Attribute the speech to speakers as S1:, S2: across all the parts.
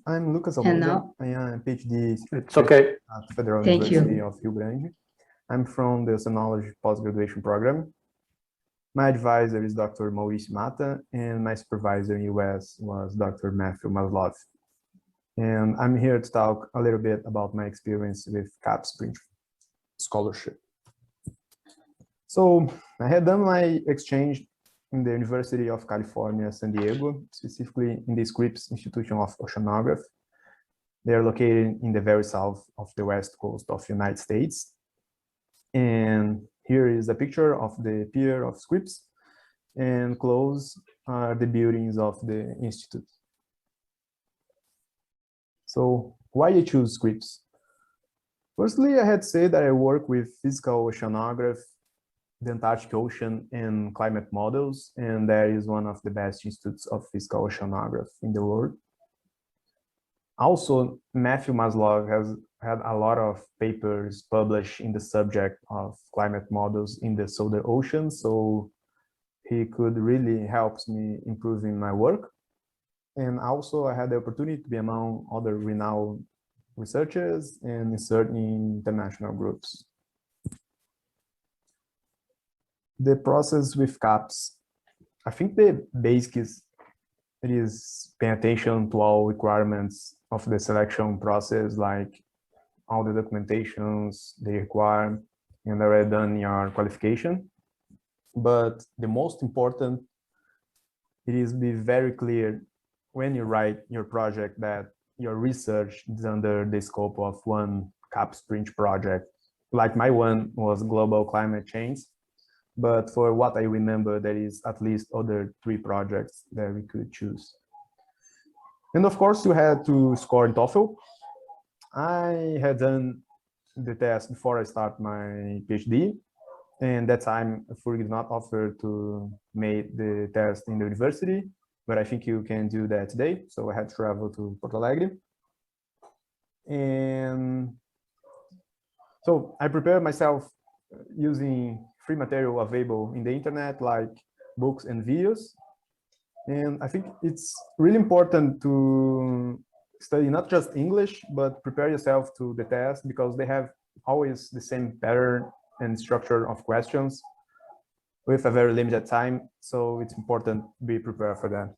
S1: I'm Lucas
S2: And
S1: Almeida.
S2: now,
S1: I am a PhD
S3: It's okay.
S1: at Federal
S2: Thank you.
S1: University of Rio Grande. I'm from the Oceanology postgraduation program. My advisor is Dr. Mauricio Mata, and my supervisor in US was Dr. Matthew Maslov. And I'm here to talk a little bit about my experience with CAPES Print scholarship. So I had done my exchange in the University of California, San Diego, specifically in the Scripps Institution of Oceanography. They are located in the very south of the west coast of the United States. And here is a picture of the pier of Scripps, and close are the buildings of the institute. So why you choose Scripps? Firstly, I had said that I work with physical oceanography, the Antarctic Ocean, and climate models, and that is one of the best institutes of physical oceanography in the world. Also, Matthew Maslov has had a lot of papers published in the subject of climate models in the Southern Ocean, so he could really help me improving my work. And also, I had the opportunity to be among other renowned researchers and insert in international groups. The process with CAPES, I think the basic is paying attention to all requirements of the selection process, like all the documentations they require and already done your qualification. But the most important, it is be very clear when you write your project that your research is under the scope of one CAPES Print project. Like my one was global climate change, but for what I remember, there is at least other 3 projects that we could choose. And of course, you had to score in TOEFL. I had done the test before I start my PhD, and that time FURG did not offer to make the test in the university, but I think you can do that today. So I had to travel to Porto Alegre. And so I prepared myself using free material available in the internet, like books and videos. And I think it's really important to study not just English, but prepare yourself to the test, because they have always the same pattern and structure of questions with a very limited time. So it's important to be prepared for that.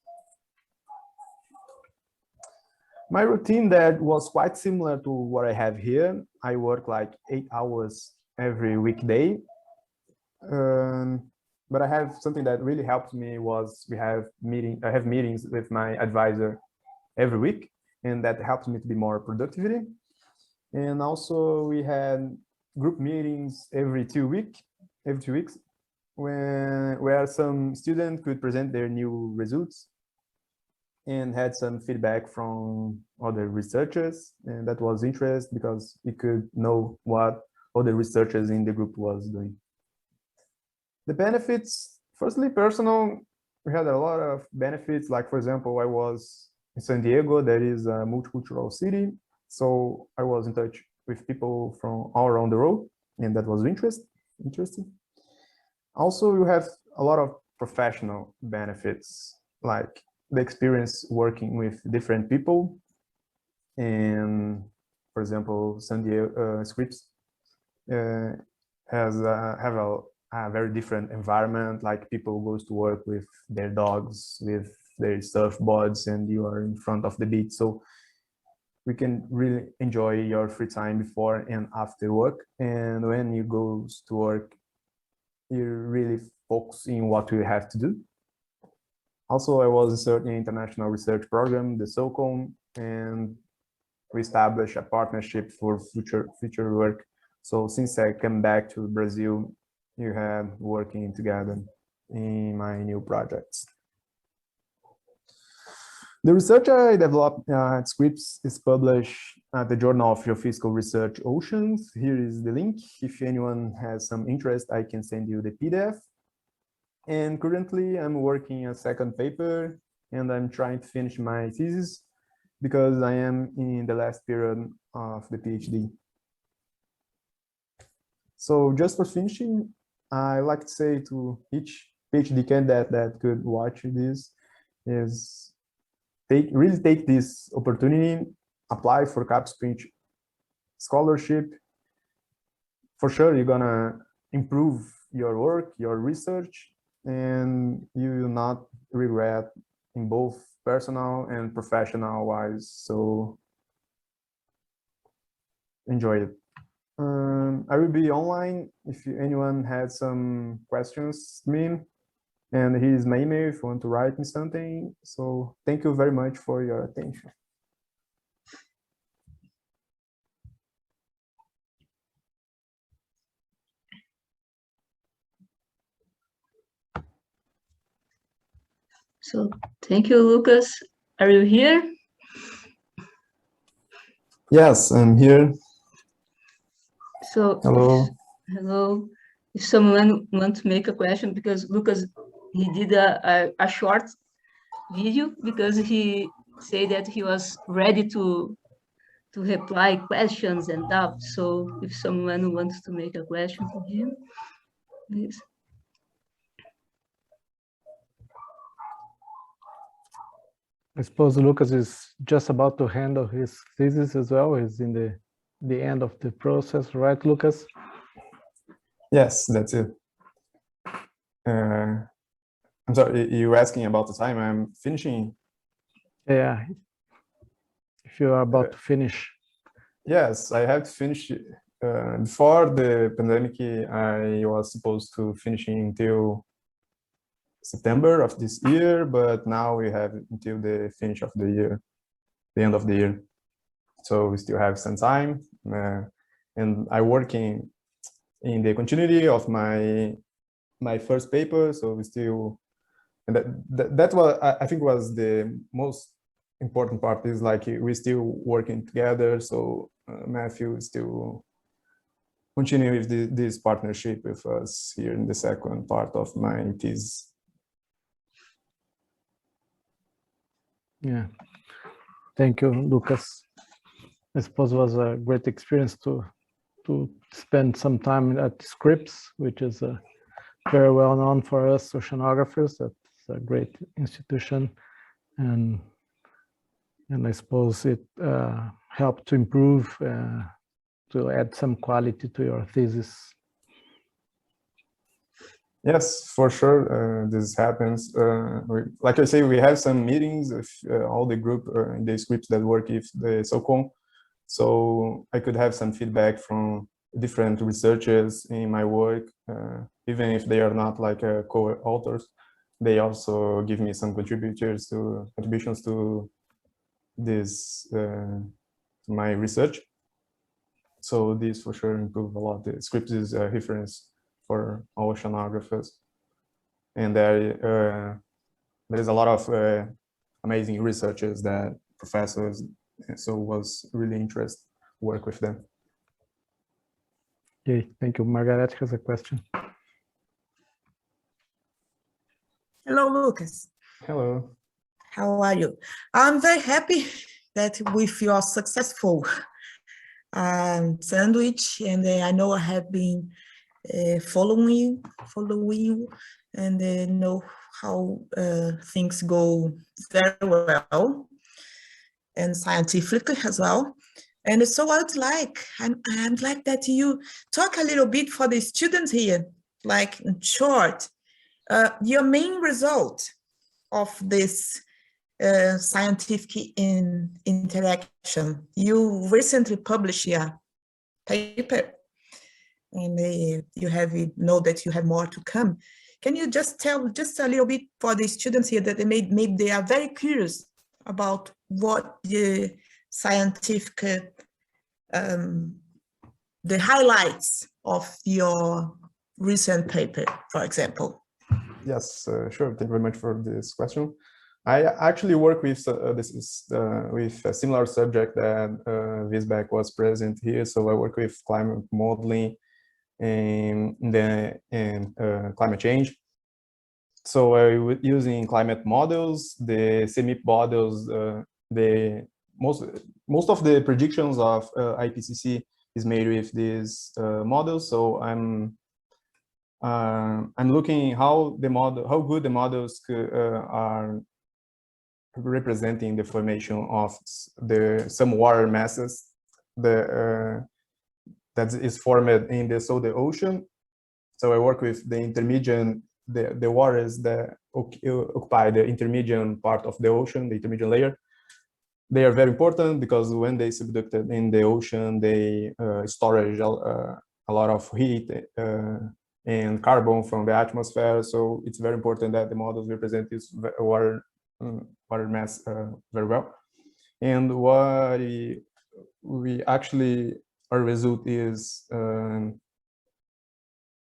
S1: My routine that was quite similar to what I have here. I work like 8 hours every weekday. But I have something that really helped me was I have meetings with my advisor every week, and that helps me to be more productivity. And also we had group meetings every 2 weeks, where some students could present their new results and had some feedback from other researchers, and that was interesting because you could know what other researchers in the group was doing. The benefits, firstly, personal, we had a lot of benefits. Like, for example, I was in San Diego, that is a multicultural city. So I was in touch with people from all around the world, and that was interesting. Also, you have a lot of professional benefits, like the experience working with different people. And for example, San Diego Scripps have a very different environment, like people goes to work with their dogs, with their surfboards, and you are in front of the beach. So we can really enjoy your free time before and after work. And when you go to work, you're really focusing on what you have to do. Also, I was inserted in the international research program, the SOCOM, and we established a partnership for future work. So since I came back to Brazil, you have working together in my new projects. The research I developed at Scripps is published at the Journal of Geophysical Research Oceans. Here is the link. If anyone has some interest, I can send you the PDF. And currently I'm working a second paper, and I'm trying to finish my thesis because I am in the last period of the PhD. So just for finishing, I like to say to each PhD candidate that could watch this is really take this opportunity, apply for CAPES Print scholarship. For sure, you're gonna improve your work, your research, and you will not regret in both personal and professional wise. So enjoy it. I will be online if anyone has some questions to me, and here's my email if you want to write me something. So thank you very much for your attention.
S2: So thank you, Lucas. Are you here?
S1: Yes, I'm here.
S2: So
S1: hello.
S2: Hello. If someone wants to make a question, because Lucas, he did a short video because he said that he was ready to reply questions and doubts. So if someone wants to make a question to him, please.
S3: I suppose Lucas is just about to handle his thesis as well. He's in the end of the process, right, Lucas?
S1: Yes, that's it. I'm sorry, you asking about the time I'm finishing?
S3: Yeah, if you are about to finish.
S1: Yes, I have to finish. Before the pandemic, I was supposed to finish until September of this year, but now we have until the finish of the year, the end of the year. So we still have some time, and I'm working in the continuity of my first paper. So we still, and that was, I think, was the most important part, is like we're still working together. So Matthew is still continue with this partnership with us here in the second part of my thesis.
S3: Yeah, thank you, Lucas. I suppose it was a great experience to spend some time at Scripps, which is very well known for us oceanographers. That's a great institution, and I suppose it helped to improve, to add some quality to your thesis.
S1: Yes, for sure, this happens. Like I say, we have some meetings with all the group in the Scripps that work with the SOCON. So I could have some feedback from different researchers in my work, even if they are not like co-authors. They also give me some contributions to this my research. So this for sure improved a lot. The Scripps is a reference for oceanographers, and there is a lot of amazing researchers that professors. So was really interested to work with them.
S3: Okay, thank you. Margaret has a question.
S4: Hello, Lucas.
S1: Hello.
S4: How are you? I'm very happy that with your successful sandwich, and I know I have been following you, and know how things go very well, and scientifically as well. And so I'd like that you talk a little bit for the students here, like in short, your main result of this scientific interaction. You recently published a paper, and know that you have more to come. Can you just tell just a little bit for the students here that maybe they are very curious about what the scientific, the highlights of your recent paper, for example?
S1: Yes, sure. Thank you very much for this question. I actually work with with a similar subject that Visbek was present here. So I work with climate modeling and climate change. So I was using climate models, the CMIP models. The most of the predictions of IPCC is made with these models. So I'm looking how good the models are representing the formation of some water masses that is formed in the Southern Ocean. So I work with the intermediate, the waters that occupy the intermediate part of the ocean, the intermediate layer. They are very important because when they subducted in the ocean, they storage a lot of heat and carbon from the atmosphere. So it's very important that the models represent this water mass very well. And what we actually, our result is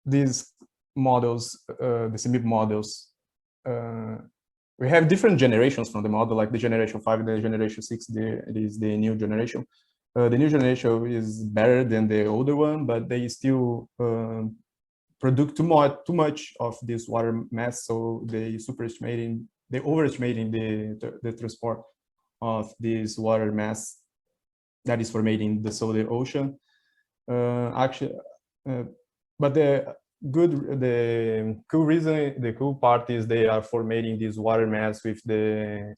S1: these models, the CMIP models, we have different generations from the model, like the generation 5 and the generation 6, it is the new generation. The new generation is better than the older one, but they still produce too much of this water mass, so they overestimating the transport of this water mass that is formating the Southern Ocean. But the cool part is they are formating this water mass with the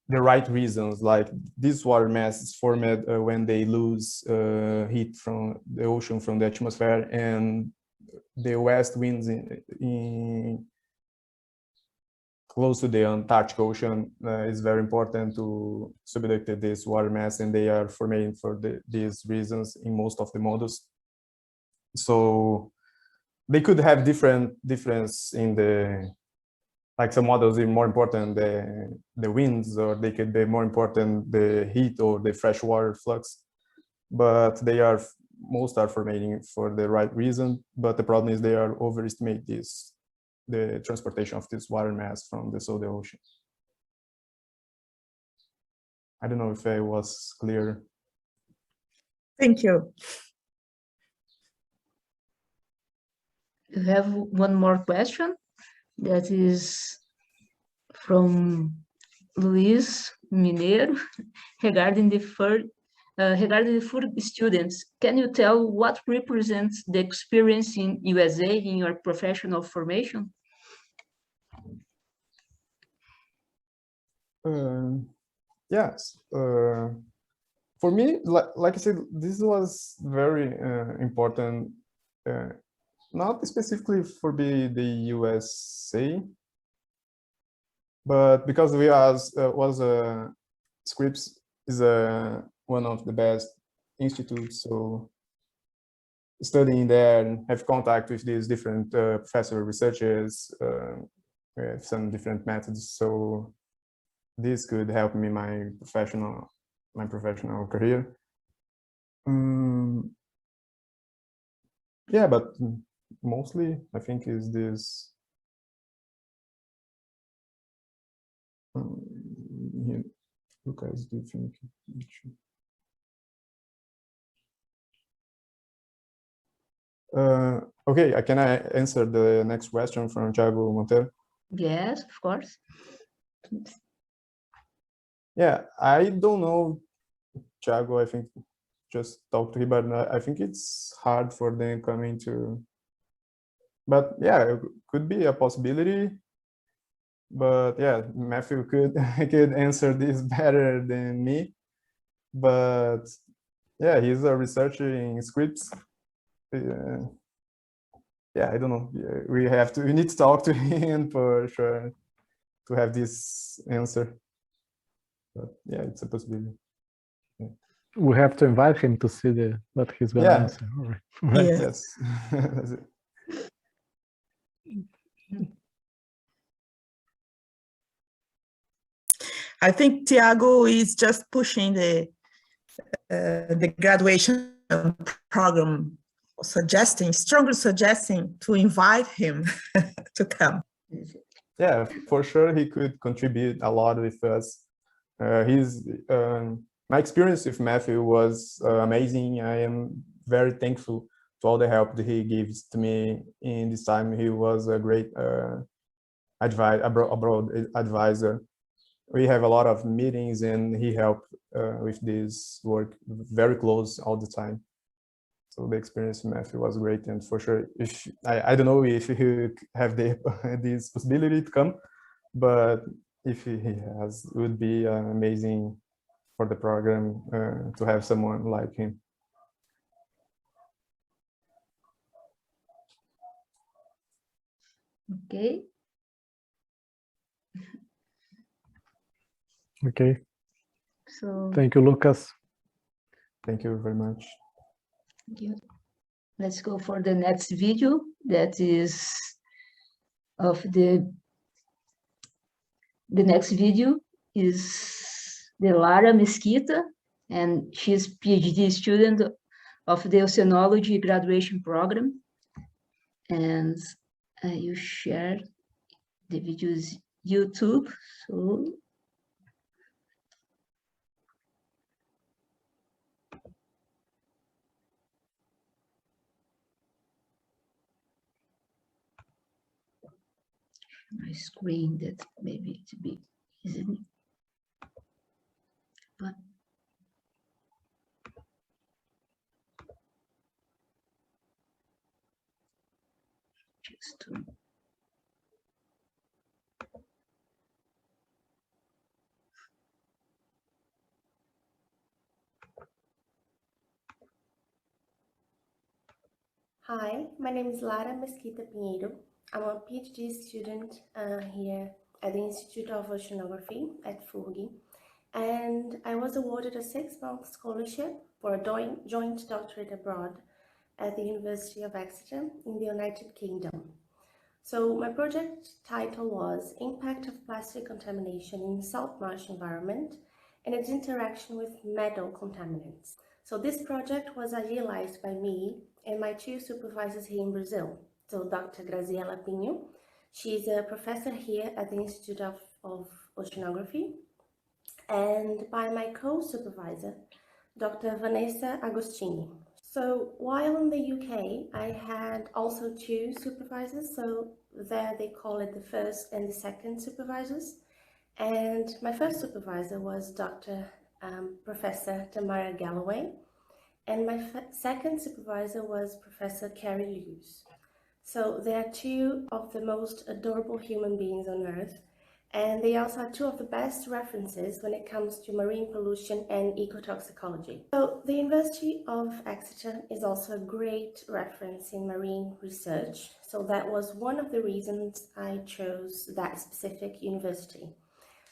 S1: right reasons. Like this water mass is formed when they lose heat from the ocean, from the atmosphere, and the west winds in close to the Antarctic Ocean is very important to subduct this water mass, and they are formating for these reasons in most of the models. So they could have difference in the, like some models are more important the winds, or they could be more important the heat or the freshwater flux, but most are formating for the right reason. But the problem is they are overestimate the transportation of this water mass from the Southern Ocean. I don't know if I was clear.
S4: Thank you.
S2: We have one more question that is from Luis Mineiro regarding the FURG students. Can you tell what represents the experience in USA in your professional formation?
S1: Yes. For me, like I said, this was very important. Not specifically for the USA, but because we Scripps is one of the best institutes, so studying there and have contact with these different professor researchers, we have some different methods, so this could help me my professional career. Yeah, but mostly I think is this Lucas, do you think okay, can I answer the next question from Thiago Monteiro?
S2: Yes, of course.
S1: Yeah, I don't know, Thiago, I think just talk to him, but I think it's hard for them coming to, but yeah, it could be a possibility. But yeah, Matthew could answer this better than me. But yeah, he's a researcher in Scripps. Yeah, I don't know. We need to talk to him for sure to have this answer. But yeah, it's a possibility. Yeah.
S3: We have to invite him to see what he's going to answer. All right. Right.
S1: Yes. That's it.
S4: I think Tiago is just pushing the graduation program, strongly suggesting to invite him to come.
S1: Yeah, for sure he could contribute a lot with us. My experience with Matthew was amazing. I am very thankful to all the help that he gives to me in this time. He was a great abroad advisor. We have a lot of meetings and he helped with this work very close all the time. So the experience with Matthew was great, and for sure, if I don't know if he have this possibility to come, but if he has, it would be amazing for the program to have someone like him.
S2: Okay.
S3: Okay.
S2: So
S3: Thank you, Lucas.
S1: Thank you very much.
S2: thank you. Let's go for the next video. That is of the next video is the Lara Mesquita, and she's PhD student of the Oceanology graduation program. And you share the videos YouTube. So my screen that maybe to be easy, but just to
S5: Hi, my name is Lara Mesquista Pinheiro. I'm a PhD student here at the Institute of Oceanography at PrInt-FURG, and I was awarded a 6-month scholarship for a joint doctorate abroad at the University of Exeter in the United Kingdom. So my project title was Impact of Plastic Contamination in Salt Marsh Environment and its Interaction with Metal Contaminants. So this project was idealized by me and my 2 supervisors here in Brazil. So Dr. Graziella Pinho, she's a professor here at the Institute of Oceanography, and by my co-supervisor, Dr. Vanessa Agostini. So while in the UK, I had also 2 supervisors. So there they call it the first and the second supervisors. And my first supervisor was Dr. Professor Tamara Galloway. And my second supervisor was Professor Carrie Lewis. So they are 2 of the most adorable human beings on earth. And they also are 2 of the best references when it comes to marine pollution and ecotoxicology. So the University of Exeter is also a great reference in marine research. So that was one of the reasons I chose that specific university.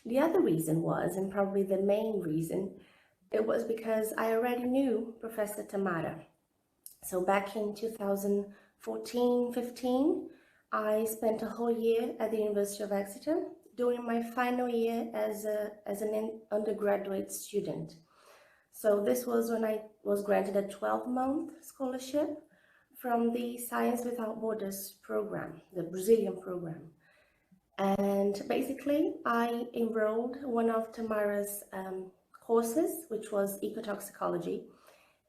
S5: The other reason was, and probably the main reason, it was because I already knew Professor Tamara. So back in 2014-15, I spent a whole year at the University of Exeter during my final year as an undergraduate student. So this was when I was granted a 12-month scholarship from the Science Without Borders program, the Brazilian program. And basically, I enrolled one of Tamara's courses, which was ecotoxicology,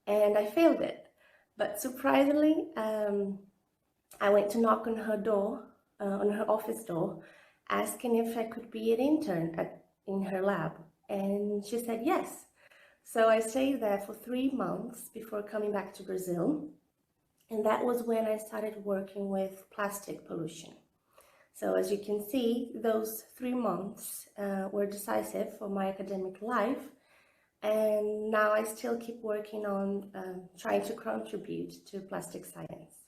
S5: and I failed it. But surprisingly, I went to knock on her door, on her office door, asking if I could be an intern in her lab, and she said yes. So I stayed there for 3 months before coming back to Brazil, and that was when I started working with plastic pollution. So as you can see, those 3 months were decisive for my academic life, and now I still keep working on trying to contribute to plastic science.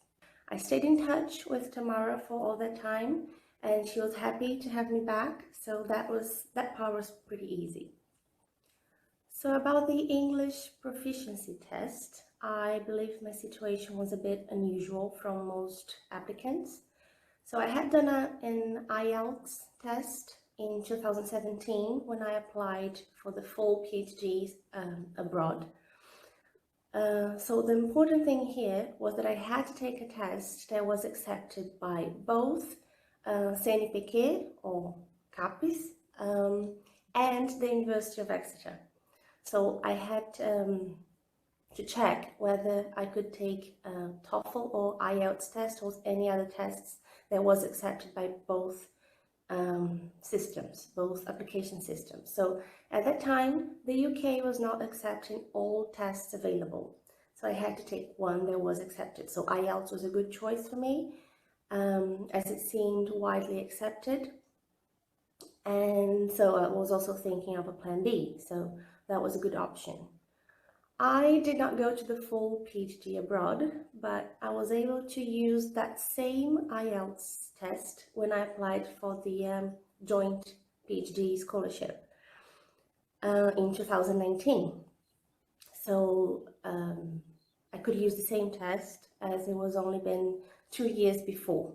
S5: I stayed in touch with Tamara for all that time, and she was happy to have me back, so that part was pretty easy. So about the English proficiency test, I believe my situation was a bit unusual from most applicants. So I had done an IELTS test in 2017 when I applied for the full PhD abroad. So the important thing here was that I had to take a test that was accepted by both CMIP or CAPES and the University of Exeter. So I had to check whether I could take a TOEFL or IELTS test or any other tests that was accepted by both systems, both application systems. So at that time, the UK was not accepting all tests available. So I had to take one that was accepted. So IELTS was a good choice for me, as it seemed widely accepted. And so I was also thinking of a plan B, so that was a good option. I did not go to the full PhD abroad, but I was able to use that same IELTS test when I applied for the joint PhD scholarship in 2019. So I could use the same test as it was only been 2 years before.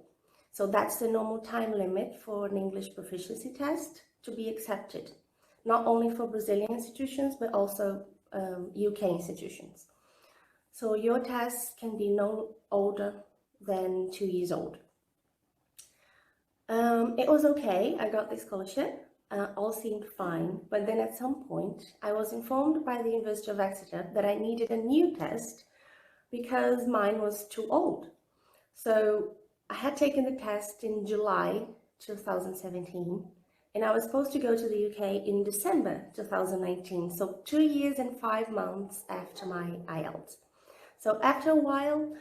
S5: So that's the normal time limit for an English proficiency test to be accepted, not only for Brazilian institutions, but also UK institutions. So your test can be no older than 2 years old. It was okay, I got the scholarship, all seemed fine, but then at some point I was informed by the University of Exeter that I needed a new test because mine was too old. So I had taken the test in July 2017, and I was supposed to go to the UK in December 2019, so 2 years and 5 months after my IELTS. So after a while,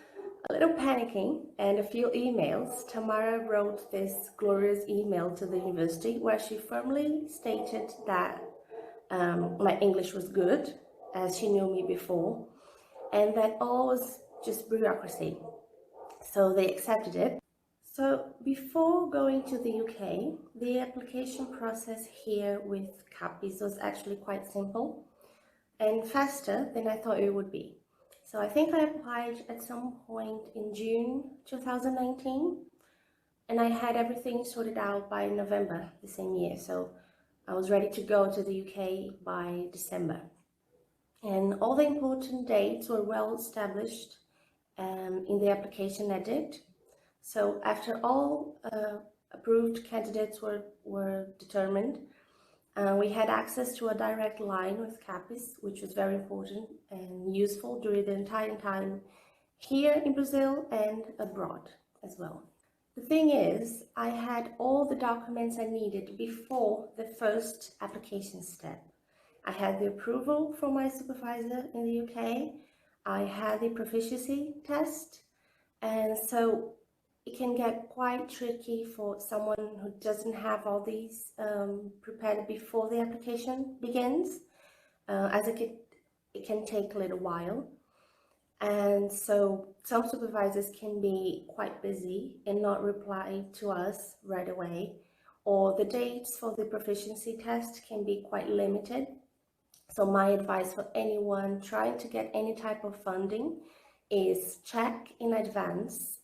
S5: a little panicking and a few emails, Tamara wrote this glorious email to the university where she firmly stated that my English was good, as she knew me before, and that all was just bureaucracy. So they accepted it. So before going to the UK, the application process here with CAPES was actually quite simple and faster than I thought it would be. So I think I applied at some point in June 2019, and I had everything sorted out by November the same year. So I was ready to go to the UK by December. And all the important dates were well established in the application edit. So after all approved candidates were determined, we had access to a direct line with CAPES, which was very important and useful during the entire time here in Brazil and abroad as well. The thing is, I had all the documents I needed before the first application step. I had the approval from my supervisor in the UK, I had the proficiency test, and so it can get quite tricky for someone who doesn't have all these prepared before the application begins, as it can take a little while. And so some supervisors can be quite busy and not reply to us right away, or the dates for the proficiency test can be quite limited. So my advice for anyone trying to get any type of funding is check in advance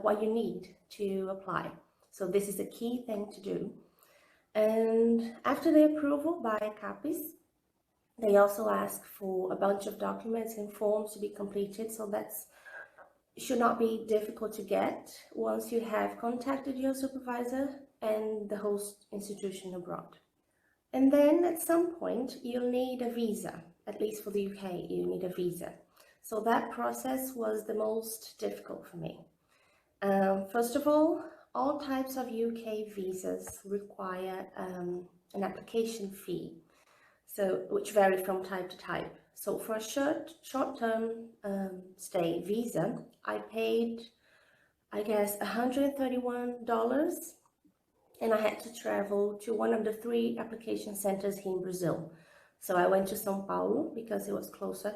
S5: what you need to apply. So this is a key thing to do. And after the approval by CAPES, they also ask for a bunch of documents and forms to be completed. So that's should not be difficult to get once you have contacted your supervisor and the host institution abroad. And then at some point you'll need a visa, at least for the UK, you need a visa. So that process was the most difficult for me. First of all types of UK visas require an application fee, so which vary from type to type. So for a short-term stay visa, I paid, I guess, $131, and I had to travel to one of the 3 application centers here in Brazil. So I went to São Paulo because it was closer.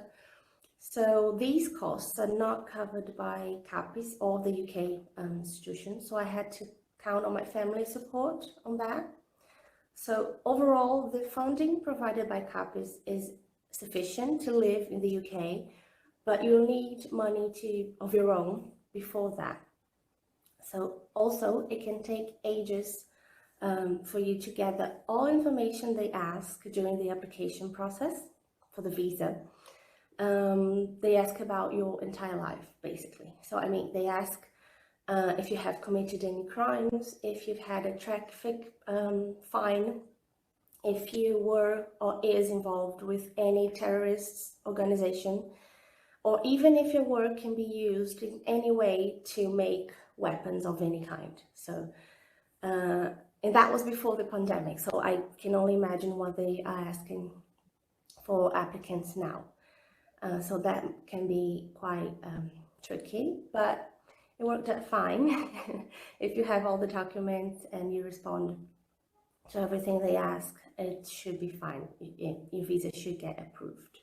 S5: So these costs are not covered by CAPES or the UK institution, so I had to count on my family support on that. So overall, the funding provided by CAPES is sufficient to live in the UK, but you'll need money of your own before that. So also, it can take ages for you to gather all information they ask during the application process for the visa. They ask about your entire life, basically. So, I mean, they ask if you have committed any crimes, if you've had a traffic fine, if you were or is involved with any terrorist organization, or even if your work can be used in any way to make weapons of any kind. So, and that was before the pandemic, so I can only imagine what they are asking for applicants now. So that can be quite tricky, but it worked out fine if you have all the documents and you respond So everything they ask, it should be fine. Your visa should get approved.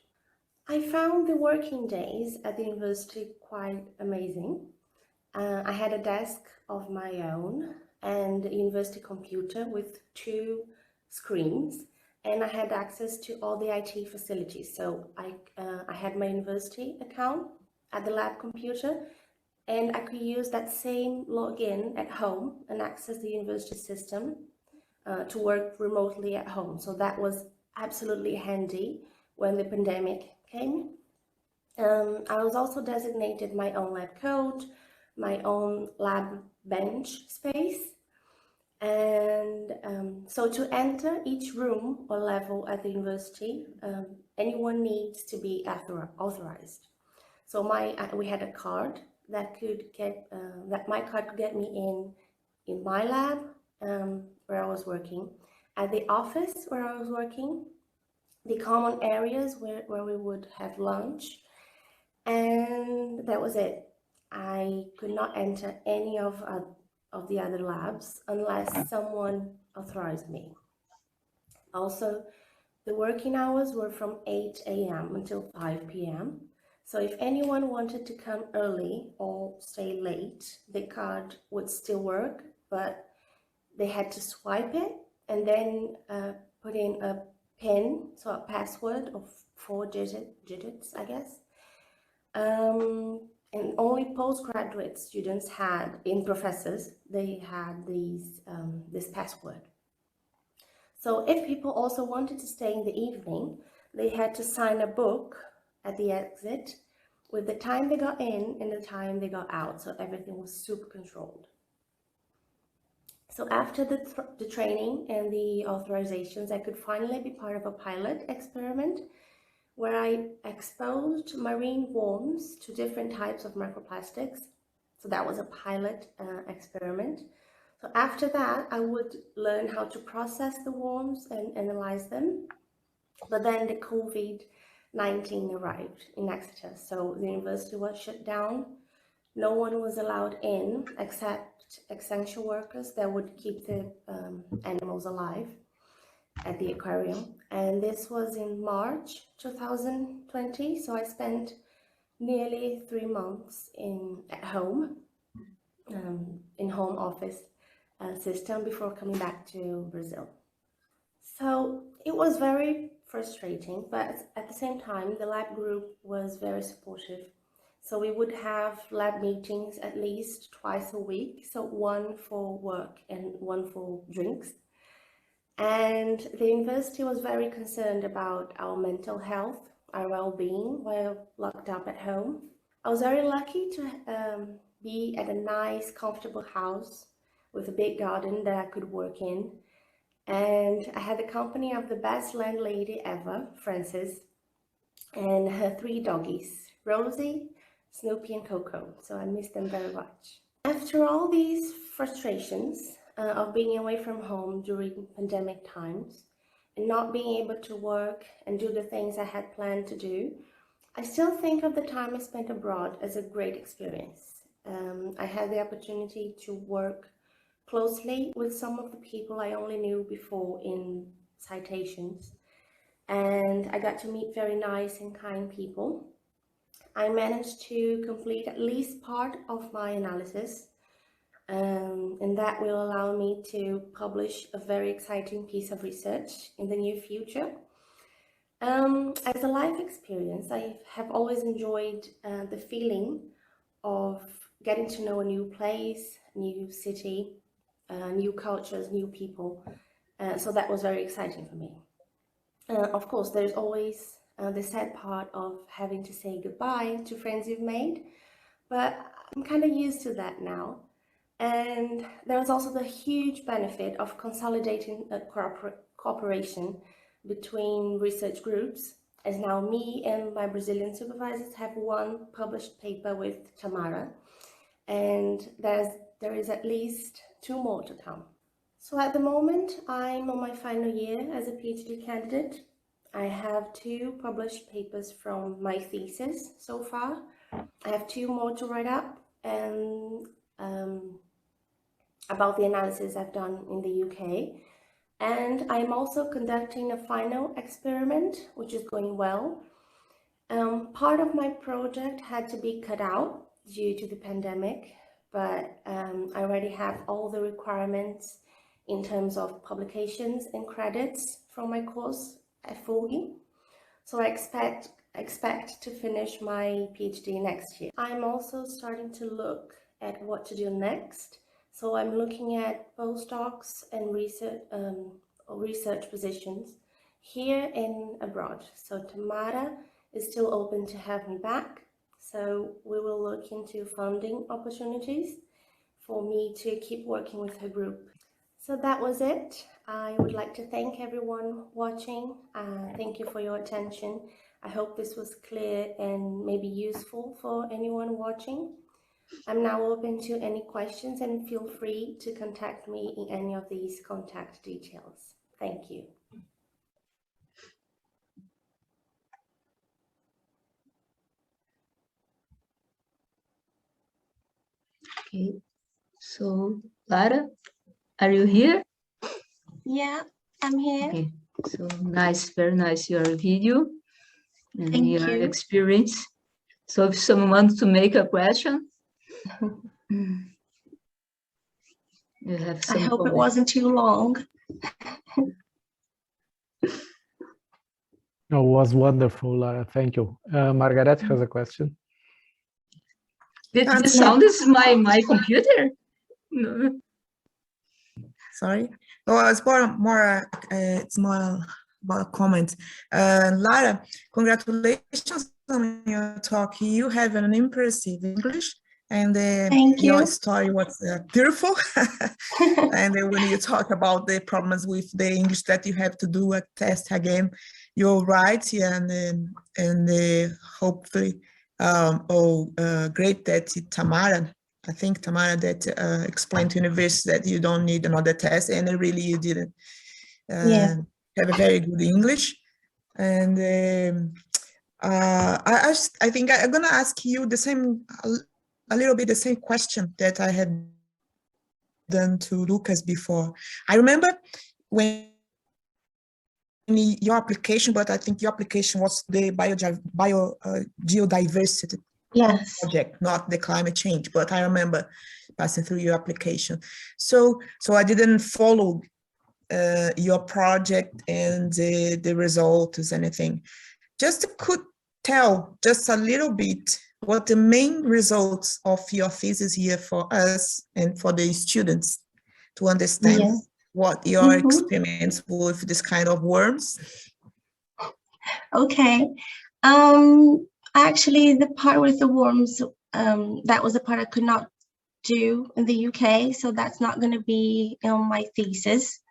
S5: I found the working days at the university quite amazing. I had a desk of my own and a university computer with 2 screens, and I had access to all the IT facilities. So I had my university account at the lab computer, and I could use that same login at home and access the university system to work remotely at home. So that was absolutely handy when the pandemic came. I was also designated my own lab coat, my own lab bench space. And so to enter each room or level at the university, anyone needs to be authorized. So we had a card that could get my card could get me in my lab where I was working, at the office where I was working, the common areas where we would have lunch, and that was it. I could not enter any of the other labs unless someone authorized me. Also, the working hours were from 8 a.m. until 5 p.m. So if anyone wanted to come early or stay late, the card would still work, but they had to swipe it and then put in a PIN, so a password of 4 digits, I guess. And only postgraduate students professors, they had this password. So if people also wanted to stay in the evening, they had to sign a book at the exit with the time they got in and the time they got out. So everything was super controlled. So after the training and the authorizations, I could finally be part of a pilot experiment where I exposed marine worms to different types of microplastics. So that was a pilot experiment. So after that, I would learn how to process the worms and analyze them. But then the COVID-19 arrived in Exeter. So the university was shut down. No one was allowed in except essential workers that would keep the animals alive at the aquarium. And this was in March 2020. So I spent nearly 3 months at home, in home office system before coming back to Brazil. So it was very frustrating, but at the same time, the lab group was very supportive. So we would have lab meetings at least twice a week. So one for work and one for drinks. And the university was very concerned about our mental health, our well-being while locked up at home. I was very lucky to be at a nice, comfortable house with a big garden that I could work in. And I had the company of the best landlady ever, Frances, and her 3 doggies, Rosie, Snoopy, and Coco. So I miss them very much. After all these frustrations of being away from home during pandemic times and not being able to work and do the things I had planned to do, I still think of the time I spent abroad as a great experience. I had the opportunity to work closely with some of the people I only knew before in citations, and I got to meet very nice and kind people. I managed to complete at least part of my analysis, and that will allow me to publish a very exciting piece of research in the near future. As a life experience, I have always enjoyed the feeling of getting to know a new place, new city, new cultures, new people. So that was very exciting for me. Of course, there's always the sad part of having to say goodbye to friends you've made, but I'm kind of used to that now. And there was also the huge benefit of consolidating a cooperation between research groups, as now me and my Brazilian supervisors have one published paper with Tamara, and there is at least 2 more to come. So at the moment, I'm on my final year as a PhD candidate. I have 2 published papers from my thesis so far. I have 2 more to write up, and about the analysis I've done in the UK. And I'm also conducting a final experiment, which is going well. Part of my project had to be cut out due to the pandemic, but I already have all the requirements in terms of publications and credits from my course at FURG. So I expect to finish my PhD next year. I'm also starting to look at what to do next. So I'm looking at postdocs and research positions here and abroad. So Tamara is still open to have me back. So we will look into funding opportunities for me to keep working with her group. So that was it. I would like to thank everyone watching. Thank you for your attention. I hope this was clear and maybe useful for anyone watching. I'm now open to any questions and feel free to contact me in any of these contact details. Thank you.
S2: Okay, so Lara, are you here?
S6: Yeah, I'm here.
S2: Okay, so nice, very nice your video and
S6: Thank
S2: your
S6: you.
S2: experience. So if someone wants to make a question, you have some
S6: I hope it
S2: comment.
S6: wasn't too long.
S3: Oh, it was wonderful, Lara. Thank you. Margaret has a question.
S2: The sound is my computer. No.
S4: Sorry. Oh, it's it's more about a comment. Lara, congratulations on your talk. You have an impressive English, and
S6: Thank
S4: your
S6: you.
S4: story was beautiful. And when you talk about the problems with the English that you have to do a test again, you're right, and hopefully, great that Tamara. I think Tamara that explained to university that you don't need another test, and really you didn't
S6: Yeah.
S4: have a very good English. And I think I'm gonna ask you the same, a little bit the same question that I had done to Lucas before. I remember when your application, but I think your application was the geodiversity
S6: Yes.
S4: project, not the climate change, but I remember passing through your application. So I didn't follow your project and the results, anything. Just could tell just a little bit what the main results of your thesis here for us and for the students to understand what your experience with this kind of worms.
S6: Okay. Actually, the part with the worms, that was the part I could not do in the UK, so that's not going to be on my thesis.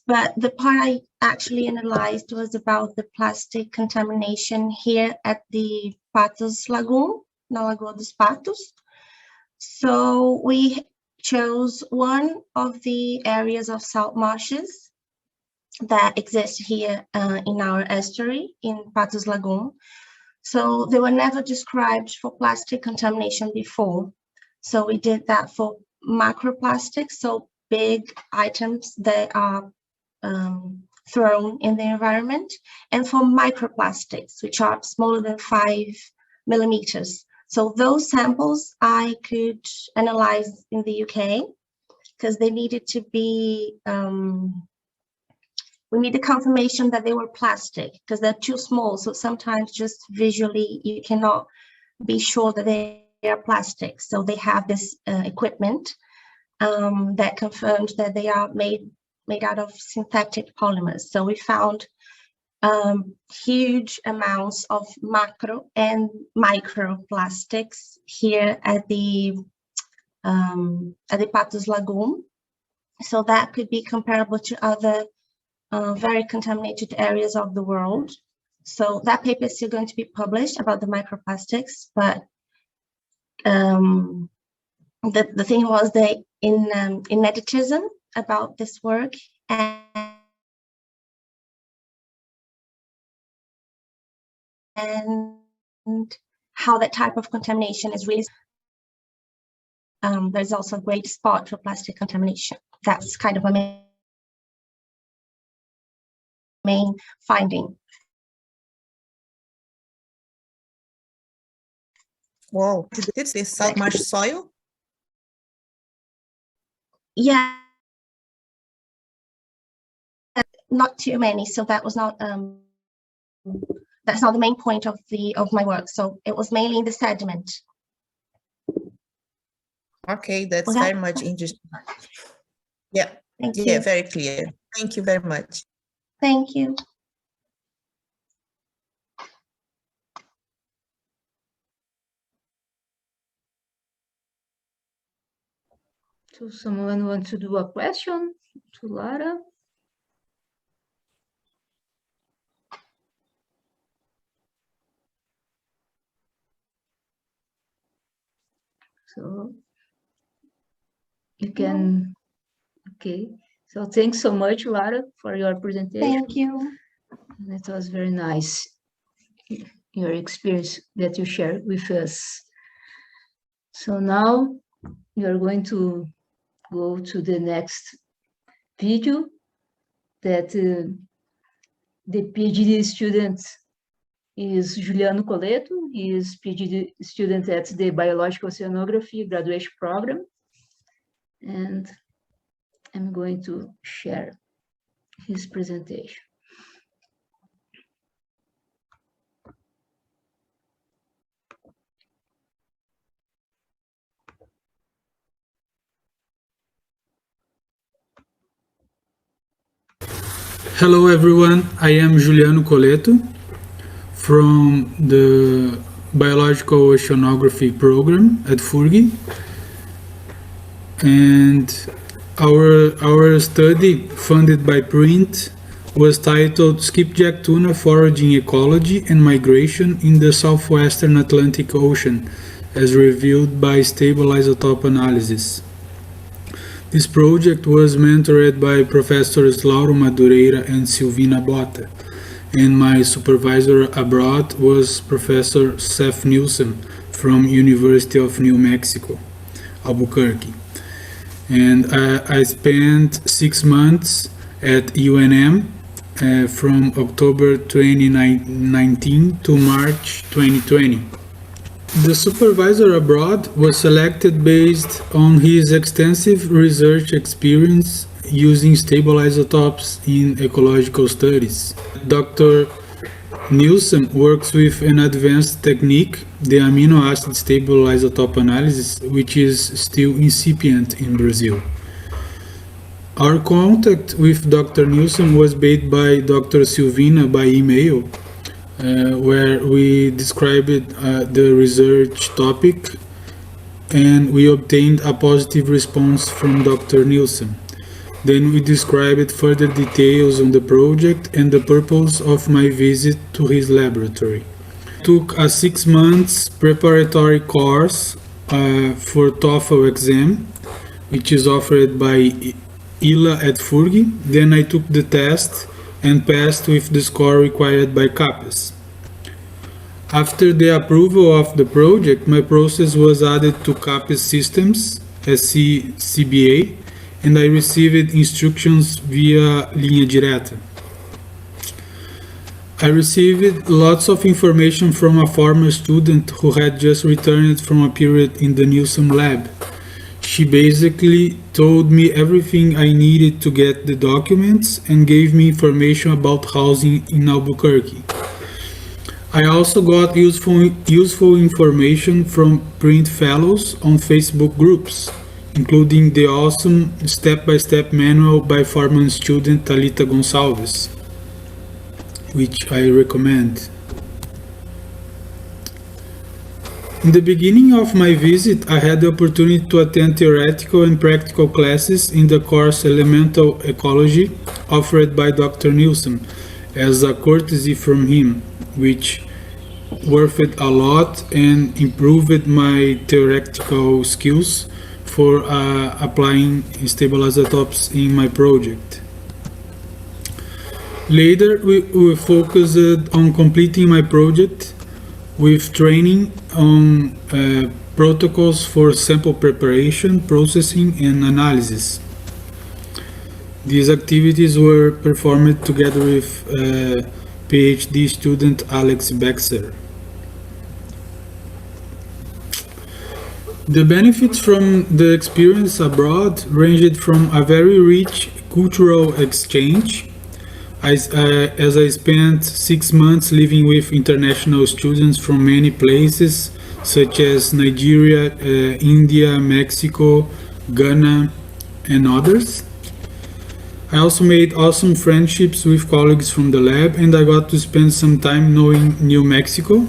S6: But the part I actually analyzed was about the plastic contamination here at the Patos Lagoon, na Lagoa dos Patos. So we chose one of the areas of salt marshes that exist here in our estuary in Patos Lagoon. So they were never described for plastic contamination before. So we did that for microplastics, so big items that are thrown in the environment, and for microplastics, which are smaller than 5 millimeters. So those samples I could analyze in the UK because they needed to be, we need a confirmation that they were plastic because they're too small. So sometimes just visually you cannot be sure that they are plastic. So they have this equipment that confirmed that they are made out of synthetic polymers. So we found huge amounts of macro and microplastics here at the Patos Lagoon. So that could be comparable to other very contaminated areas of the world. So that paper is still going to be published about the microplastics, but the thing was that in editism about this work and how that type of contamination is really, there's also a great spot for plastic contamination. That's kind of a main finding.
S4: Wow, did this marsh soil?
S6: Yeah, not too many. So that was not that's not the main point of my work. So it was mainly in the sediment.
S4: Okay, that's very much interesting. Yeah,
S6: Thank
S4: yeah,
S6: you.
S4: very clear. Thank you very much.
S6: Thank you.
S2: So someone want to do a question to Lara? So you can, okay. So thanks so much, Lara, for your presentation.
S6: Thank you.
S2: That was very nice, your experience that you shared with us. So now we are going to go to the next video that the PhD student is Juliano Coletto. He is PhD student at the Biological Oceanography graduation program. And I'm going to share his presentation.
S7: Hello everyone, I am Juliano Coletto from the Biological Oceanography program at FURG, and our study funded by PrInt was titled Skipjack Tuna Foraging Ecology and Migration in the Southwestern Atlantic Ocean as revealed by stable isotope analysis. This project was mentored by Professors Lauro Madureira and Silvina Bota, and my supervisor abroad was Professor Seth Nilsson from University of New Mexico, Albuquerque. And I spent 6 months at UNM from October 2019 to March 2020. The supervisor abroad was selected based on his extensive research experience using stable isotopes in ecological studies. Dr. Nilsson works with an advanced technique, the amino acid stable isotope analysis, which is still incipient in Brazil. Our contact with Dr. Nilsson was made by Dr. Silvina by email, where we described the research topic, and we obtained a positive response from Dr. Nilsson. Then we described further details on the project and the purpose of my visit to his laboratory. I took a 6 months preparatory course for TOEFL exam, which is offered by ILA at FURG. Then I took the test and passed with the score required by CAPES. After the approval of the project, my process was added to CAPES systems, SC-CBA, and I received instructions via linha direta. I received lots of information from a former student who had just returned from a period in the Nilsson lab. She basically told me everything I needed to get the documents and gave me information about housing in Albuquerque. I also got useful information from PrInt fellows on Facebook groups, including the awesome step-by-step manual by former student Thalita Gonçalves, which I recommend. In the beginning of my visit, I had the opportunity to attend theoretical and practical classes in the course Elemental Ecology offered by Dr. Nilsson as a courtesy from him, which worth a lot and improved my theoretical skills for applying stable isotopes in my project. Later, we focused on completing my project with training on protocols for sample preparation, processing, and analysis. These activities were performed together with PhD student Alex Baxter. The benefits from the experience abroad ranged from a very rich cultural exchange, as I spent 6 months living with international students from many places, such as Nigeria, India, Mexico, Ghana, and others. I also made awesome friendships with colleagues from the lab, and I got to spend some time knowing New Mexico.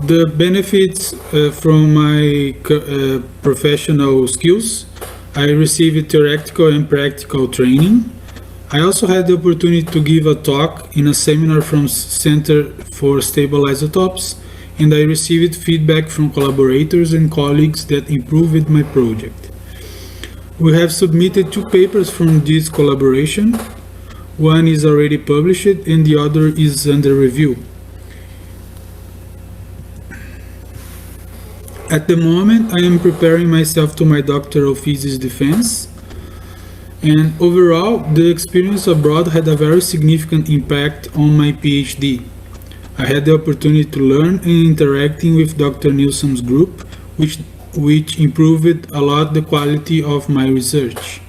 S7: The benefits from my professional skills, I received theoretical and practical training. I also had the opportunity to give a talk in a seminar from Center for Stable Isotopes, and I received feedback from collaborators and colleagues that improved my project. We have submitted 2 papers from this collaboration. One is already published and the other is under review. At the moment, I am preparing myself to my doctoral thesis defense. And overall, the experience abroad had a very significant impact on my PhD. I had the opportunity to learn and interacting with Dr. Nilsson's group, which improved a lot the quality of my research.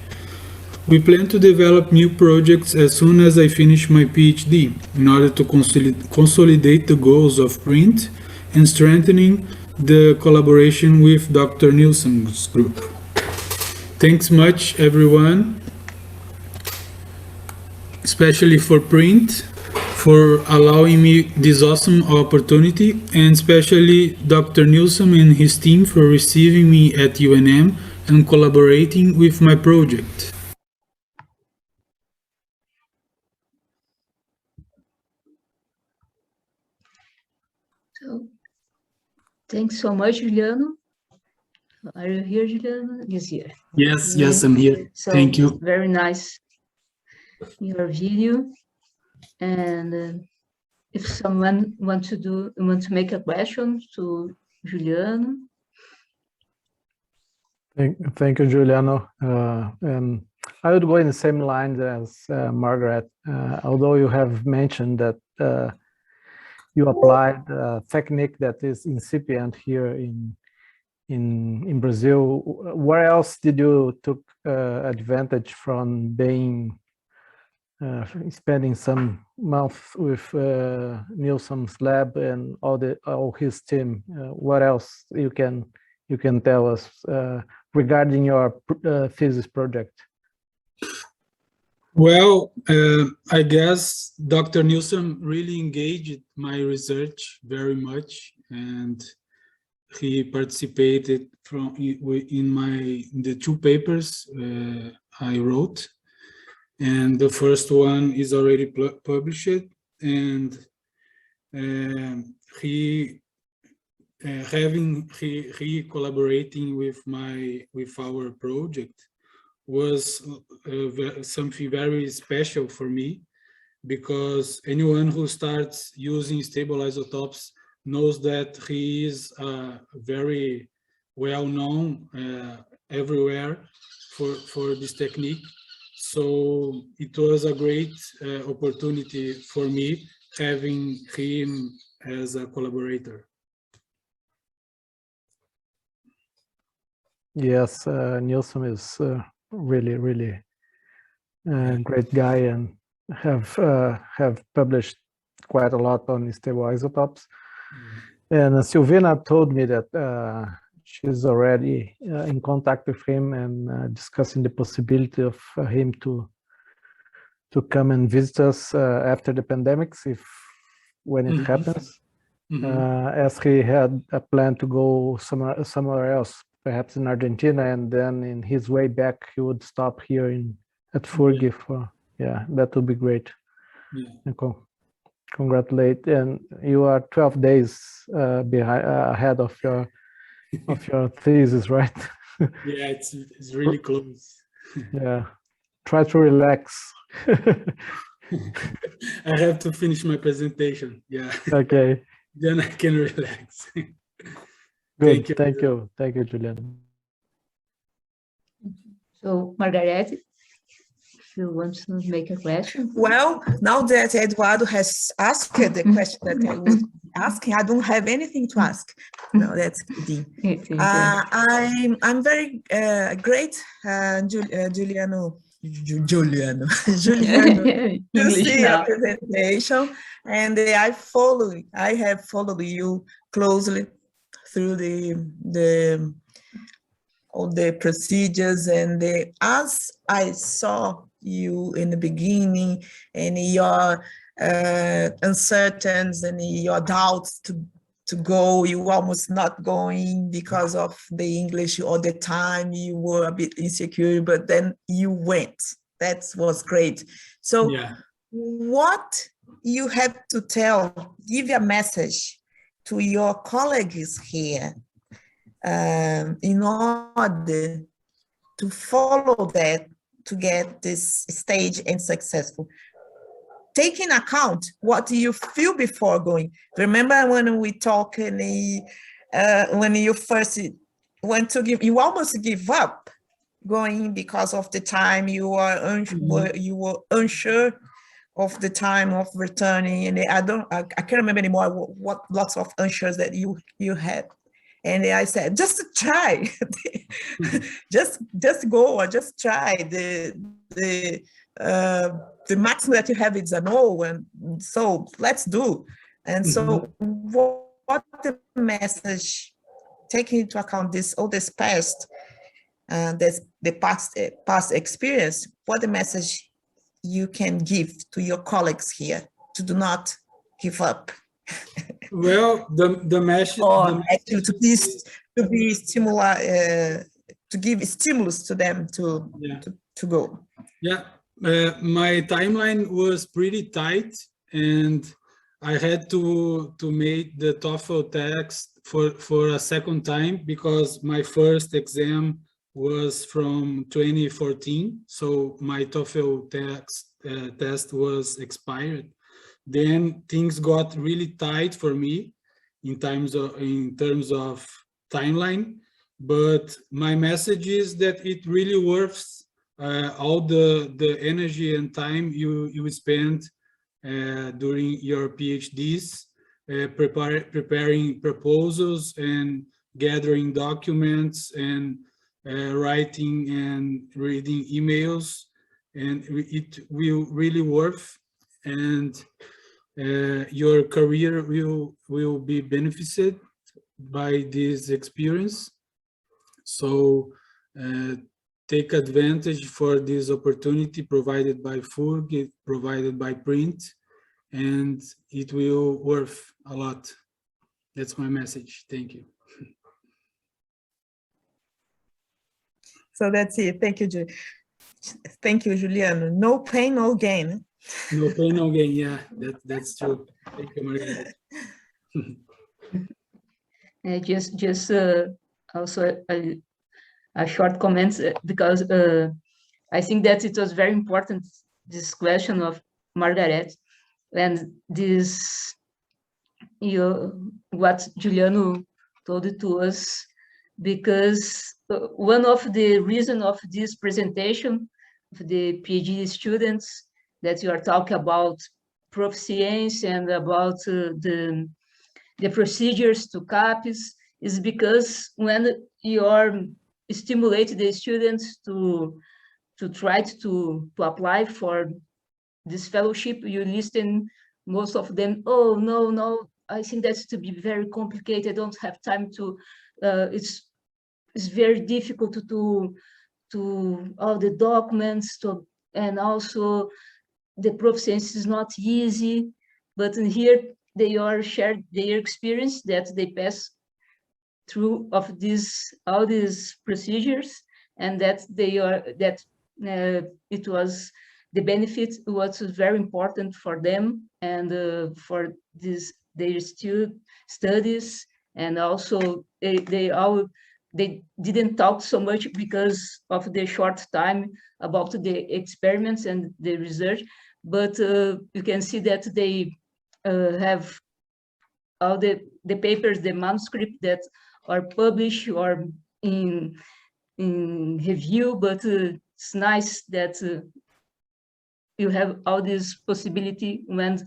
S7: We plan to develop new projects as soon as I finish my PhD in order to consolidate the goals of PRINT and strengthening the collaboration with Dr. Nilsson's group. Thanks much, everyone, especially for PRINT, for allowing me this awesome opportunity, and especially Dr. Nilsson and his team for receiving me at UNM and collaborating with my project.
S2: So, thanks so much, Juliano. Are you here, Juliano? He's here.
S7: Yes, yes, I'm here.
S2: So,
S7: thank you.
S2: Very nice, your video. And if someone want to make a question to Juliano.
S3: Thank you, Juliano. And I would go in the same lines as Margaret. Although you have mentioned that you applied a technique that is incipient here in Brazil, where else did you took advantage from being spending some months with Nilsson's lab and all his team? What else you can tell us regarding your thesis project?
S7: Well, I guess Dr. Nilsson really engaged my research very much, and he participated in the 2 papers I wrote. And the first one is already published, and he collaborating with our project was something very special for me, because anyone who starts using stable isotopes knows that he is very well known everywhere for this technique. So it was a great opportunity for me having him as a collaborator.
S3: Yes, Nilsson is really great guy, and have published quite a lot on stable isotopes. And Silvina told me that she's already in contact with him and discussing the possibility of him to come and visit us after the pandemics, when it happens, as he had a plan to go somewhere else, perhaps in Argentina, and then in his way back he would stop here at PrInt-FURG. Yeah, that would be great. Congratulate, and you are 12 days ahead of your thesis, right?
S7: Yeah, it's really close.
S3: Yeah, try to relax.
S7: I have to finish my presentation. Yeah.
S3: Okay.
S7: Then I can relax.
S3: Good. Thank you, Julian.
S2: So Margaret, if you want to make a question.
S4: Well, now that Eduardo has asked the question that I was asking, I don't have anything to ask. No, that's kidding. I'm very great, Juliano, Juliano, to see your presentation, and I have followed you closely through all the procedures, and as I saw you in the beginning and your uncertainties and your doubts to go, you almost not going because of the English or the time, you were a bit insecure, but then you went. That was great. So yeah. What you have to give a message to your colleagues here in order to follow that, to get this stage and successful. Taking account what you feel before going. Remember when we talk and when you first went to give, you almost give up going because of the time you were unsure of the time of returning, and I can't remember anymore what lots of unsures that you had. And I said, just try, just go or just try. The maximum that you have is a no, and so let's do. And so what the message, taking into account all this past, the past experience, what the message you can give to your colleagues here to do not give up?
S7: Well, the message,
S4: actually to be to give stimulus to them to go.
S7: Yeah, my timeline was pretty tight, and I had to make the TOEFL test for a second time because my first exam was from 2014, so my TOEFL test was expired. Then things got really tight for me in terms of timeline, but my message is that it really worth all the energy and time you spend during your PhDs, preparing proposals and gathering documents and writing and reading emails, and it will really worth, and your career will be benefited by this experience. So take advantage for this opportunity provided by FURG, provided by PrInt, and it will worth a lot. That's my message. Thank you.
S4: So that's it. Thank you, thank you, Juliano. No pain, no gain.
S7: No pain, no gain. Yeah, that's true. Thank you, Maria.
S2: Just also a short comment, because I think that it was very important, this question of Margaret, and this, what Juliano told it to us, because one of the reasons of this presentation of the PhD students that you are talking about proficiency and about the procedures to CAPES is because when you are stimulate the students to try to apply for this fellowship, you listen, most of them, oh, no, I think that's to be very complicated. I don't have time to, it's very difficult to all the documents, and also the proficiency is not easy. But in here, they are shared their experience that they pass through of all these procedures, and that it was the benefit was very important for them and for their studies, and also they didn't talk so much because of the short time about the experiments and the research, but you can see that they have all the papers, the manuscript that are published or in in review, but it's nice that you have all this possibility when